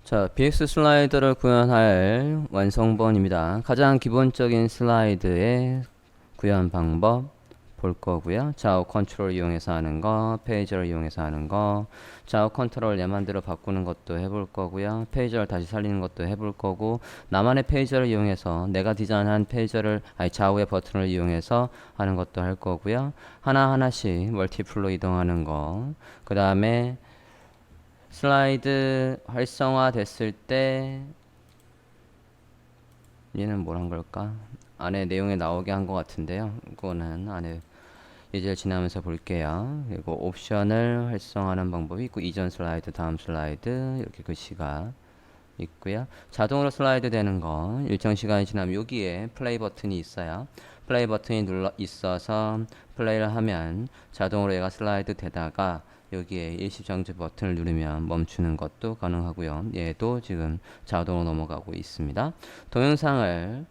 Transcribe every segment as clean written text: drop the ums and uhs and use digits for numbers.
자, BX 슬라이드를 구현할 완성본입니다. 가장 기본적인 슬라이드의 구현 방법 볼 거고요. 좌우 컨트롤 이용해서 하는 거, 페이저를 이용해서 하는 거, 좌우 컨트롤 내 맘대로 바꾸는 것도 해볼 거고요. 페이저를 다시 살리는 것도 해볼 거고, 나만의 페이저를 이용해서 내가 디자인한 페이저를 좌우의 버튼을 이용해서 하는 것도 할 거고요. 하나하나씩 멀티플로 이동하는 거, 그 다음에 슬라이드 활성화 됐을 때 얘는 뭘 한 걸까? 안에 내용에 나오게 한 것 같은데요. 이거는 안에 예제를 지나면서 볼게요. 그리고 옵션을 활성화하는 방법이 있고, 이전 슬라이드, 다음 슬라이드 이렇게 글씨가 있고요. 자동으로 슬라이드 되는 건 일정 시간이 지나면 여기에 플레이 버튼이 있어요. 플레이 버튼이 눌러 있어서 플레이를 하면 자동으로 얘가 슬라이드 되다가 여기에 일시정지 버튼을 누르면 멈추는 것도 가능하고요. 얘도 지금 자동으로 넘어가고 있습니다. 동영상을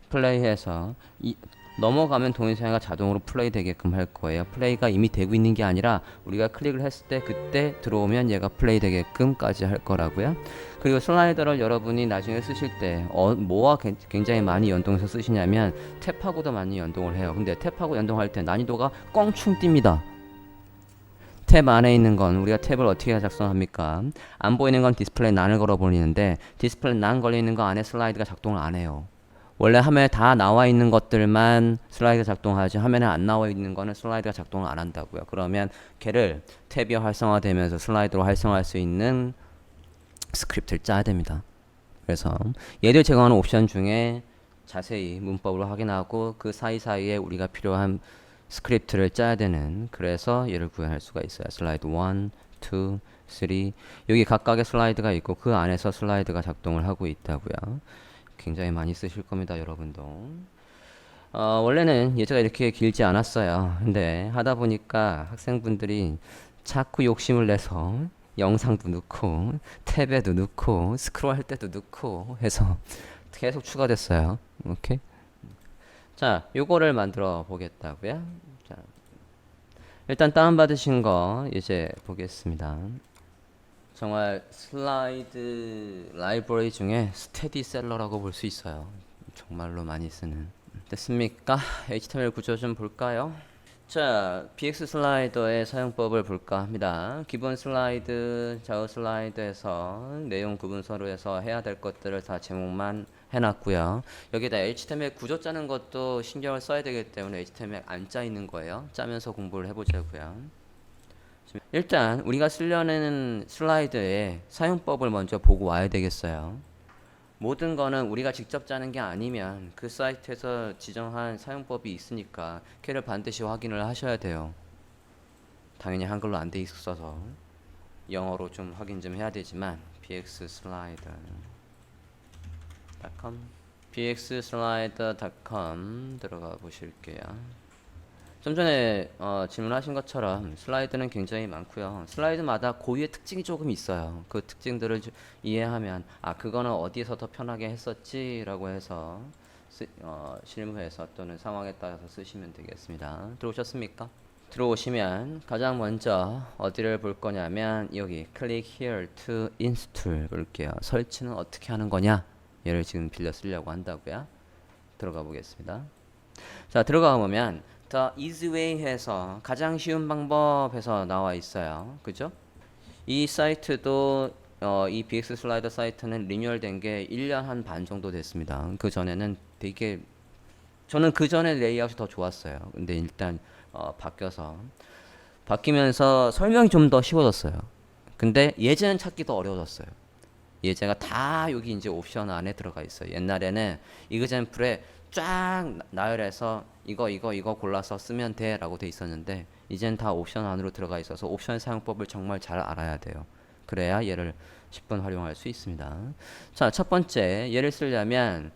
플레이해서 넘어가면 동영상이 자동으로 플레이 되게끔 할 거예요. 플레이가 이미 되고 있는 게 아니라 우리가 클릭을 했을 때 그때 들어오면 얘가 플레이 되게끔까지 할 거라고요. 그리고 슬라이더를 여러분이 나중에 쓰실 때 뭐와 굉장히 많이 연동해서 쓰시냐면 탭하고도 많이 연동을 해요. 근데 탭하고 연동할 때 난이도가 껑충 뜁니다. 탭 안에 있는 건 우리가 탭을 어떻게 작성합니까? 안 보이는 건 디스플레이 난을 걸어버리는데 디스플레이 난 걸려있는 거 안에 슬라이드가 작동을 안 해요. 원래 화면에 다 나와 있는 것들만 슬라이드 작동하지 화면에 안 나와 있는 거는 슬라이드가 작동을 안 한다고요. 그러면 걔를 탭이 활성화되면서 슬라이드로 활성화할 수 있는 스크립트를 짜야 됩니다. 그래서 얘들 제공하는 옵션 중에 자세히 문법으로 확인하고 그 사이사이에 우리가 필요한 스크립트를 짜야 되는, 그래서 얘를 구현할 수가 있어요. 슬라이드 1, 2, 3 여기 각각의 슬라이드가 있고 그 안에서 슬라이드가 작동을 하고 있다고요. 굉장히 많이 쓰실 겁니다, 여러분도. 원래는 예제가 이렇게 길지 않았어요. 근데 하다 보니까 학생분들이 자꾸 욕심을 내서 영상도 넣고 탭에도 넣고 스크롤 할 때도 넣고 해서 계속 추가됐어요. 오케이. 자, 요거를 만들어 보겠다고요. 자, 일단 다운받으신 거 이제 보겠습니다. 정말 슬라이드 라이브러리 중에 스테디셀러라고 볼 수 있어요. 정말로 많이 쓰는. 됐습니까? HTML 구조 좀 볼까요? 자, BX 슬라이더의 사용법을 볼까 합니다. 기본 슬라이드, 좌우 슬라이드에서 내용 구분서로에서 해야 될 것들을 다 제목만 해놨고요. 여기다 HTML 구조 짜는 것도 신경을 써야 되기 때문에 HTML 안 짜 있는 거예요. 짜면서 공부를 해보자고요. 일단 우리가 쓰려는 슬라이드의 사용법을 먼저 보고 와야 되겠어요. 모든 거는 우리가 직접 짜는 게 아니면 그 사이트에서 지정한 사용법이 있으니까 걔를 반드시 확인을 하셔야 돼요. 당연히 한글로 안 돼 있어서 영어로 좀 확인 좀 해야 되지만 bxslider.com 들어가 보실게요. 좀 전에 질문하신 것처럼 슬라이드는 굉장히 많고요. 슬라이드마다 고유의 특징이 조금 있어요. 그 특징들을 이해하면 그거는 어디에서 더 편하게 했었지 라고 해서 실무에서 또는 상황에 따라서 쓰시면 되겠습니다. 들어오셨습니까? 들어오시면 가장 먼저 어디를 볼 거냐면 여기 Click here to install 볼게요. 설치는 어떻게 하는 거냐? 얘를 지금 빌려 쓰려고 한다고요. 들어가 보겠습니다. 자, 들어가 보면 The easy way 해서 가장 쉬운 방법 해서 나와 있어요. 그죠? 이 사이트도 이 BX 슬라이더 사이트는 리뉴얼 된 게 1년 한 반 정도 됐습니다. 그 전에는 되게 저는 그 전에 레이아웃이 더 좋았어요. 근데 일단 바뀌면서 설명이 좀 더 쉬워졌어요. 근데 예제는 찾기 더 어려워졌어요. 예제가 다 여기 이제 옵션 안에 들어가 있어요. 옛날에는 이그젠플에 쫙 나열해서 이거 골라서 쓰면 돼 라고 돼 있었는데 이젠 다 옵션 안으로 들어가 있어서 옵션 사용법을 정말 잘 알아야 돼요. 그래야 얘를 10분 활용할 수 있습니다. 자, 첫 번째 얘를 쓰려면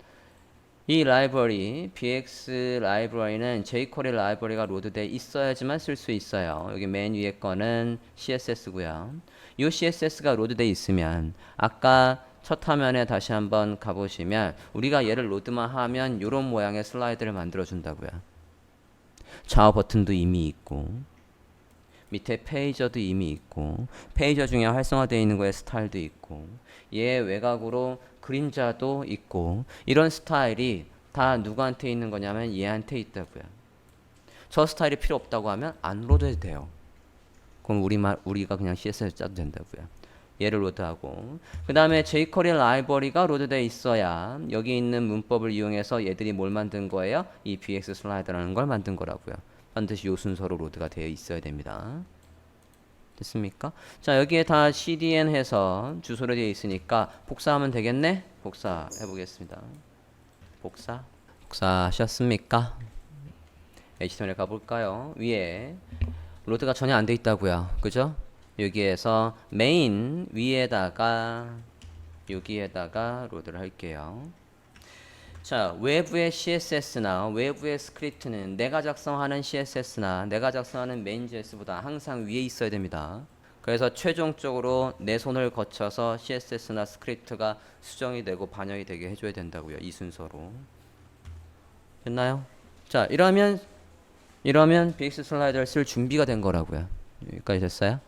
이 라이브러리 bx 라이브러리는 jQuery 라이브러리가 로드돼 있어야지만 쓸 수 있어요. 여기 맨 위에 거는 CSS고요. 이 CSS가 로드돼 있으면 아까 첫 화면에 다시 한번 가보시면 우리가 얘를 로드만 하면 이런 모양의 슬라이드를 만들어 준다고요. 좌우 버튼도 이미 있고 밑에 페이저도 이미 있고 페이저 중에 활성화되어 있는 거에 스타일도 있고 얘 외곽으로 그림자도 있고 이런 스타일이 다 누구한테 있는 거냐면 얘한테 있다고요. 저 스타일이 필요 없다고 하면 안 로드해도 돼요. 그럼 우리가 그냥 CSS 짜도 된다고요. 얘를 로드하고 그 다음에 jQuery 라이브러리가 로드되어 있어야 여기 있는 문법을 이용해서 얘들이 뭘 만든 거예요? 이 bx 슬라이드라는 걸 만든 거라고요. 반드시 요 순서로 로드가 되어 있어야 됩니다. 됐습니까? 자, 여기에 다 cdn 해서 주소로 되어 있으니까 복사하면 되겠네? 복사해 보겠습니다. 복사하셨습니까? HTML 가볼까요? 위에 로드가 전혀 안 돼 있다고요. 그죠? 여기에서 메인 위에다가 여기에다가 로드를 할게요. 자, 외부의 CSS나 외부의 스크립트는 내가 작성하는 CSS나 내가 작성하는 main.js보다 항상 위에 있어야 됩니다. 그래서 최종적으로 내 손을 거쳐서 CSS나 스크립트가 수정이 되고 반영이 되게 해줘야 된다고요. 이 순서로. 됐나요? 자, 이러면 BX 슬라이더를 쓸 준비가 된 거라고요. 여기까지 됐어요?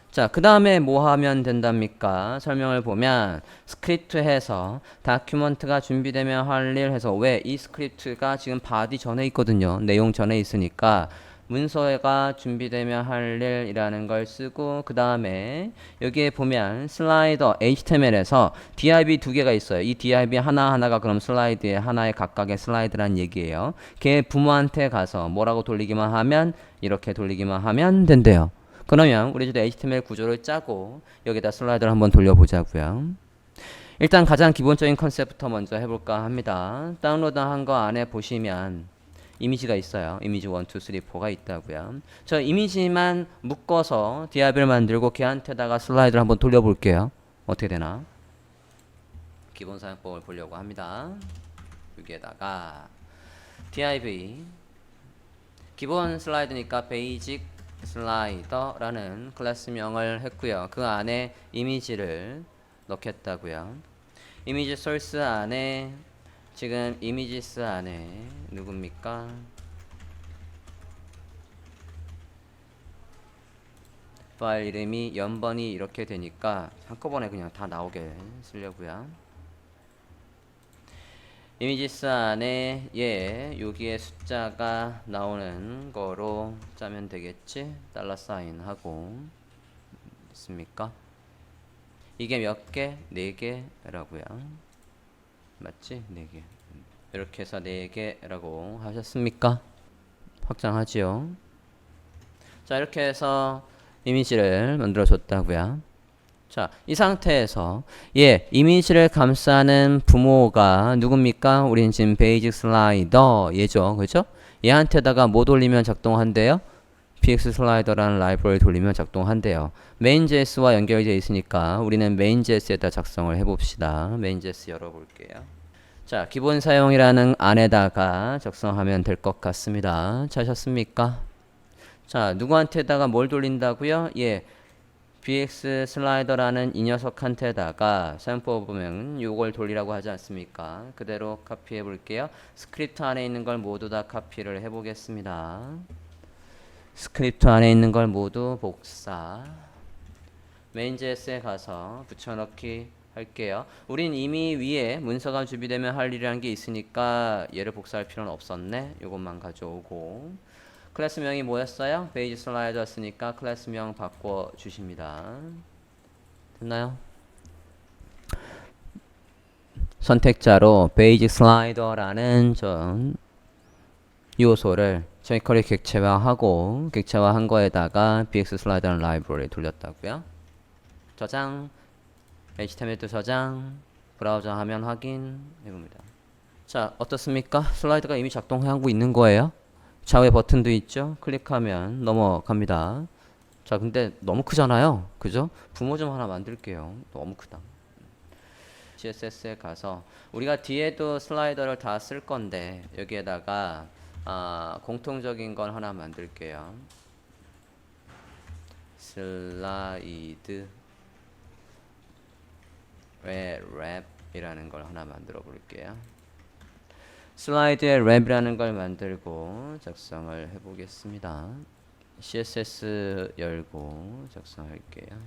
자, 그 다음에 뭐 하면 된답니까? 설명을 보면 스크립트 해서 다큐먼트가 준비되면 할 일 해서 왜? 이 스크립트가 지금 바디 전에 있거든요. 내용 전에 있으니까 문서가 준비되면 할 일이라는 걸 쓰고 그 다음에 여기에 보면 슬라이더 HTML에서 div 두 개가 있어요. 이 div 하나하나가 그럼 슬라이드에 하나의 각각의 슬라이드란 얘기예요. 걔 부모한테 가서 뭐라고 돌리기만 하면 이렇게 돌리기만 하면 된대요. 그러면 우리도 HTML 구조를 짜고 여기다 슬라이드를 한번 돌려보자고요. 일단 가장 기본적인 컨셉부터 먼저 해볼까 합니다. 다운로드한 거 안에 보시면 이미지가 있어요. 이미지 1, 2, 3, 4가 있다고요. 저 이미지만 묶어서 div를 만들고 걔한테다가 슬라이드를 한번 돌려볼게요. 어떻게 되나? 기본 사용법을 보려고 합니다. 여기에다가 div 기본 슬라이드니까 베이직 슬라이더라는 클래스명을 했고요. 그 안에 이미지를 넣겠다고요. 이미지 소스 안에 지금 이미지스 안에 누굽니까? 파일 이름이 연번이 이렇게 되니까 한꺼번에 그냥 다 나오게 쓰려고요. 이미지스 안에 여기에 숫자가 나오는 거로 짜면 되겠지? $사인 하고 됐습니까? 이게 몇 개? 4개라고요. 맞지? 4개. 이렇게 해서 4개라고 하셨습니까? 확장하지요. 자, 이렇게 해서 이미지를 만들어 줬다고요. 자, 이 상태에서 이미지를 감싸는 부모가 누굽니까? 우린 지금 베이직 슬라이더 얘죠. 그죠? 얘한테다가 뭐 돌리면 작동한대요? px 슬라이더라는 라이브러리 돌리면 작동한대요. main.js와 연결되어 있으니까 우리는 main.js에다 작성을 해봅시다. main.js 열어볼게요. 자, 기본 사용이라는 안에다가 작성하면 될 것 같습니다. 찾으셨습니까? 자, 누구한테다가 뭘 돌린다고요? bx 슬라이더라는 이 녀석한테다가 사용법 보면 요걸 돌리라고 하지 않습니까? 그대로 카피해 볼게요. 스크립트 안에 있는 걸 모두 다 카피를 해 보겠습니다. 스크립트 안에 있는 걸 모두 복사. main.js에 가서 붙여넣기 할게요. 우린 이미 위에 문서가 준비되면 할 일이라는 게 있으니까 얘를 복사할 필요는 없었네. 요것만 가져오고 클래스명이 뭐였어요? 베이지 슬라이더였으니까 클래스명 바꿔 주십니다. 됐나요? 선택자로 베이지 슬라이더라는 전 요소를 jQuery 객체화하고 객체화한 거에다가 bx 슬라이더라는 라이브러리 돌렸다고요. 저장, HTML2 저장, 브라우저 화면 확인 해봅니다. 자, 어떻습니까? 슬라이드가 이미 작동하고 있는 거예요. 좌우에 버튼도 있죠. 클릭하면 넘어갑니다. 자, 근데 너무 크잖아요. 그죠? 부모 좀 하나 만들게요. 너무 크다. CSS에 가서 우리가 뒤에도 슬라이더를 다 쓸 건데 여기에다가 공통적인 건 하나 만들게요. 슬라이드 랩이라는 걸 하나 만들어 볼게요. 슬라이드에 랩이라는 걸 만들고 작성을 해보겠습니다. CSS 열고 작성할게요.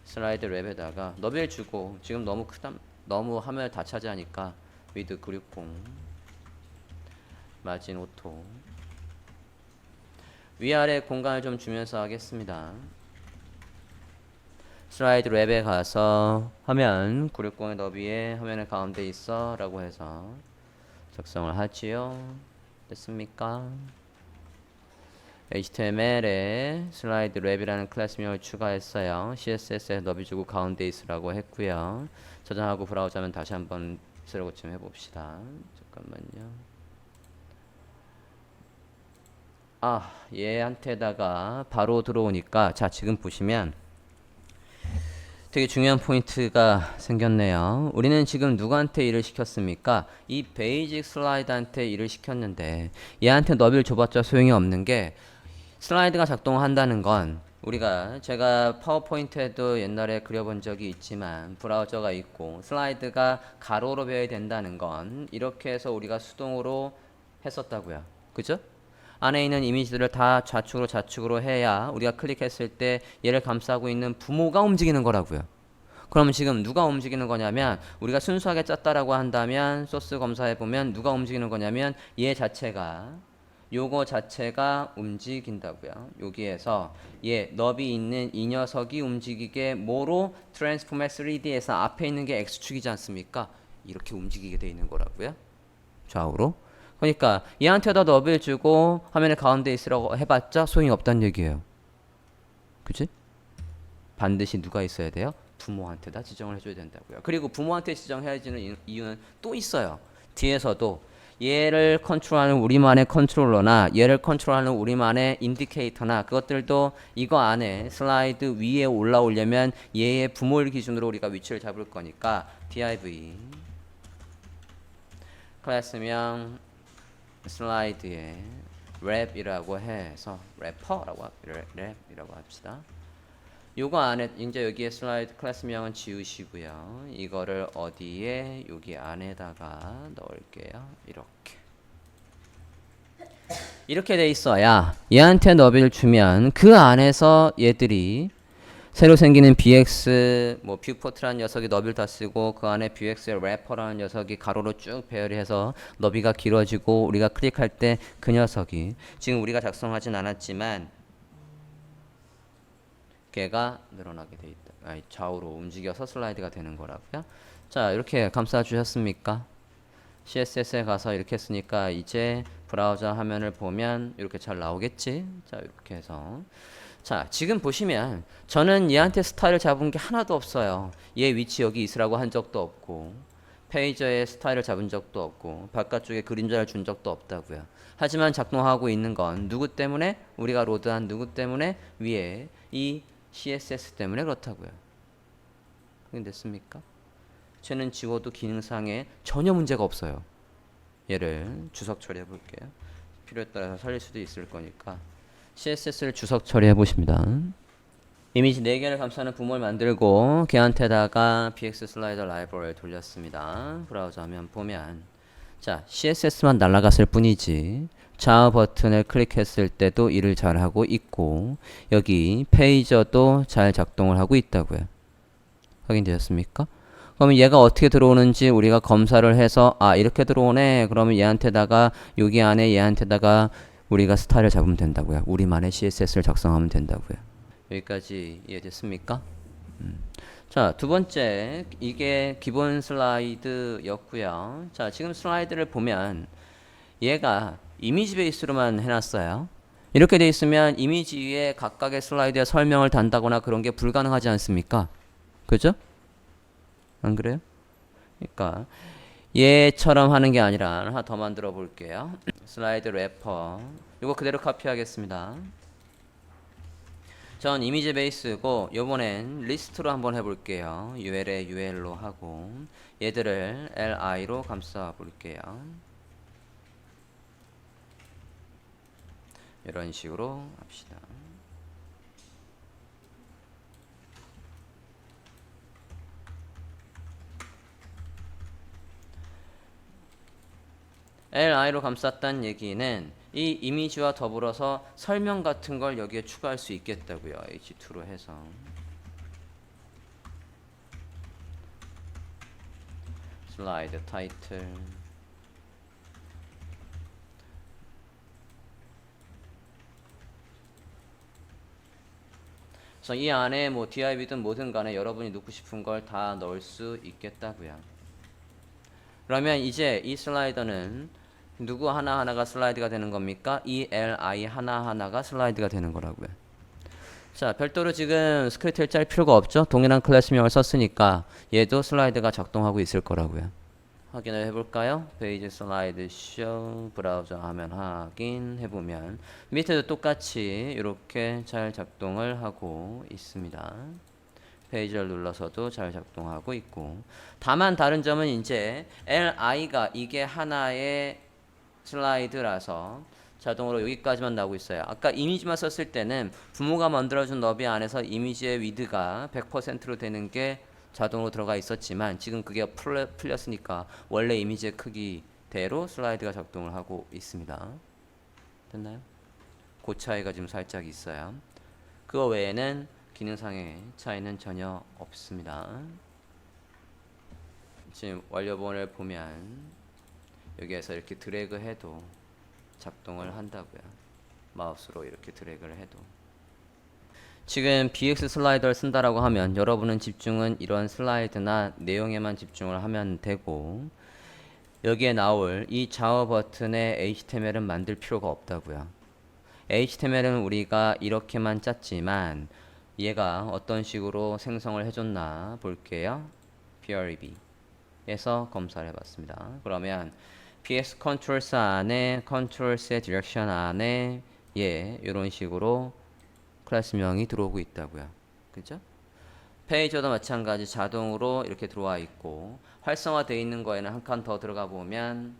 슬라이드 랩에다가 너비를 주고 지금 너무 너무 화면을 다 차지하니까 위드 960 마진 오토 위아래 공간을 좀 주면서 하겠습니다. 슬라이드 랩에 가서 화면 960의 너비에 화면의 가운데 있어 라고 해서 작성을 하지요. 됐습니까? HTML에 슬라이드 랩이라는 클래스 명을 추가했어요. CSS에 너비 주고 가운데 있으라고 했고요. 저장하고 브라우저하면 다시 한번 새로 고침 해봅시다. 잠깐만요. 얘한테다가 바로 들어오니까 자 지금 보시면 되게 중요한 포인트가 생겼네요. 우리는 지금 누구한테 일을 시켰습니까? 이 베이직 슬라이드한테 일을 시켰는데 얘한테 너비를 줘봤자 소용이 없는 게 슬라이드가 작동한다는 건 제가 파워포인트에도 옛날에 그려본 적이 있지만 브라우저가 있고 슬라이드가 가로로 배열이 된다는 건 이렇게 해서 우리가 수동으로 했었다고요. 그죠? 안에 있는 이미지들을 다 좌측으로 해야 우리가 클릭했을 때 얘를 감싸고 있는 부모가 움직이는 거라고요. 그럼 지금 누가 움직이는 거냐면 우리가 순수하게 짰다라고 한다면 소스 검사해 보면 누가 움직이는 거냐면 요거 자체가 움직인다고요. 여기에서 너비 있는 이 녀석이 움직이게 뭐로 트랜스폼의 3D에서 앞에 있는 게 X축이지 않습니까? 이렇게 움직이게 돼 있는 거라고요. 좌우로. 그러니까 얘한테다 너비를 주고 화면의 가운데 있으라고 해봤자 소용이 없다는 얘기예요. 그치? 반드시 누가 있어야 돼요? 부모한테다 지정을 해줘야 된다고요. 그리고 부모한테 지정해야지는 이유는 또 있어요. 뒤에서도 얘를 컨트롤하는 우리만의 컨트롤러나 얘를 컨트롤하는 우리만의 인디케이터나 그것들도 이거 안에 슬라이드 위에 올라오려면 얘의 부모를 기준으로 우리가 위치를 잡을 거니까 div 클래스명 슬라이드에 랩이라고 해서 랩이라고 합시다. 요거 안에 이제 여기에 슬라이드 클래스명은 지우시고요. 이거를 어디에 여기 안에다가 넣을게요. 이렇게 돼 있어야 얘한테 너비를 주면 그 안에서 얘들이 새로 생기는 bx 뷰포트라는 녀석이 너비를 다 쓰고 그 안에 bx의 래퍼라는 녀석이 가로로 쭉 배열이 해서 너비가 길어지고 우리가 클릭할 때 그 녀석이 지금 우리가 작성하진 않았지만 걔가 늘어나게 돼 있다. 좌우로 움직여서 슬라이드가 되는 거라고요. 자, 이렇게 감싸 주셨습니까? CSS에 가서 이렇게 했으니까 이제 브라우저 화면을 보면 이렇게 잘 나오겠지? 자, 이렇게 해서 자, 지금 보시면 저는 얘한테 스타일을 잡은 게 하나도 없어요. 얘 위치 여기 있으라고 한 적도 없고 페이저에 스타일을 잡은 적도 없고 바깥쪽에 그림자를 준 적도 없다고요. 하지만 작동하고 있는 건 누구 때문에? 우리가 로드한 누구 때문에? 위에 이 CSS 때문에 그렇다고요. 확인됐습니까? 쟤는 지워도 기능상에 전혀 문제가 없어요. 얘를 주석 처리해 볼게요. 필요에 따라서 살릴 수도 있을 거니까 CSS를 주석 처리해 보십니다. 이미지 4개를 감싸는 부모를 만들고 걔한테다가 bx 슬라이더 라이브러리를 돌렸습니다. 브라우저 화면 보면 자 CSS만 날아갔을 뿐이지 좌우 버튼을 클릭했을 때도 일을 잘 하고 있고 여기 페이저도 잘 작동을 하고 있다고요. 확인되셨습니까? 그러면 얘가 어떻게 들어오는지 우리가 검사를 해서 이렇게 들어오네. 그러면 얘한테다가 여기 안에 얘한테다가 우리가 스타일을 잡으면 된다고요. 우리만의 CSS를 작성하면 된다고요. 여기까지 이해됐습니까? 자, 두 번째 이게 기본 슬라이드였고요. 자, 지금 슬라이드를 보면 얘가 이미지 베이스로만 해놨어요. 이렇게 돼 있으면 이미지 위에 각각의 슬라이드에 설명을 단다거나 그런 게 불가능하지 않습니까? 그죠? 안 그래요? 그러니까 얘처럼 하는 게 아니라 하나 더 만들어 볼게요. 슬라이드 래퍼 이거 그대로 카피하겠습니다. 전 이미지 베이스고 요번엔 리스트로 한번 해볼게요. UL에 UL로 하고 얘들을 LI로 감싸 볼게요. 이런 식으로 합시다. li로 감쌌다는 얘기는 이 이미지와 더불어서 설명 같은 걸 여기에 추가할 수 있겠다고요. h2로 해서. 슬라이드 타이틀. 그래서 이 안에 뭐 div든 뭐든 간에 여러분이 넣고 싶은 걸 다 넣을 수 있겠다고요. 그러면 이제 이 슬라이더는 누구 하나하나가 슬라이드가 되는 겁니까? 이 li 하나하나가 슬라이드가 되는 거라고요. 자, 별도로 지금 스크립트를 짤 필요가 없죠? 동일한 클래스명을 썼으니까 얘도 슬라이드가 작동하고 있을 거라고요. 확인을 해볼까요? 페이지 슬라이드 쇼 브라우저 화면 확인해보면 밑에도 똑같이 이렇게 잘 작동을 하고 있습니다. 페이지를 눌러서도 잘 작동하고 있고, 다만 다른 점은 이제 li가 이게 하나의 슬라이드라서 자동으로 여기까지만 나오고 있어요. 아까 이미지만 썼을 때는 부모가 만들어준 너비 안에서 이미지의 위드가 100%로 되는 게 자동으로 들어가 있었지만 지금 그게 풀렸으니까 원래 이미지의 크기대로 슬라이드가 작동을 하고 있습니다. 됐나요? 그 차이가 지금 살짝 있어요. 그거 외에는 기능상의 차이는 전혀 없습니다. 지금 완료본을 보면 여기에서 이렇게 드래그 해도 작동을 한다고요. 마우스로 이렇게 드래그를 해도. 지금 BX 슬라이더를 쓴다라고 하면 여러분은 집중은 이런 슬라이드나 내용에만 집중을 하면 되고, 여기에 나올 이 좌우 버튼에 HTML은 만들 필요가 없다고요. HTML은 우리가 이렇게만 짰지만 얘가 어떤 식으로 생성을 해줬나 볼게요. PREB에서 검사를 해봤습니다. 그러면 PS 컨트롤스 안에 컨트롤스의 디렉션 안에 이런 식으로 클래스명이 들어오고 있다고요. 그죠? 페이지도 마찬가지 자동으로 이렇게 들어와 있고, 활성화되어 있는 거에는 한 칸 더 들어가 보면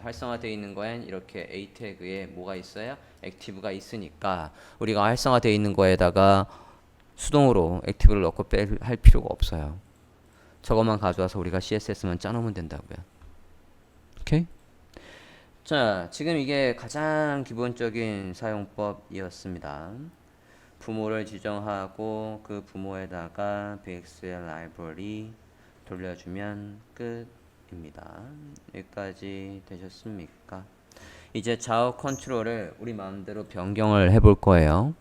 활성화되어 있는 거엔 이렇게 A 태그에 뭐가 있어요? 액티브가 있으니까 우리가 활성화되어 있는 거에다가 수동으로 액티브를 넣고 할 필요가 없어요. 저것만 가져와서 우리가 CSS만 짜놓으면 된다고요. 오케이? 자, 지금 이게 가장 기본적인 사용법이었습니다. 부모를 지정하고 그 부모에다가 BXL 라이브러리 돌려주면 끝입니다. 여기까지 되셨습니까? 이제 좌우 컨트롤을 우리 마음대로 변경을 해볼 거예요.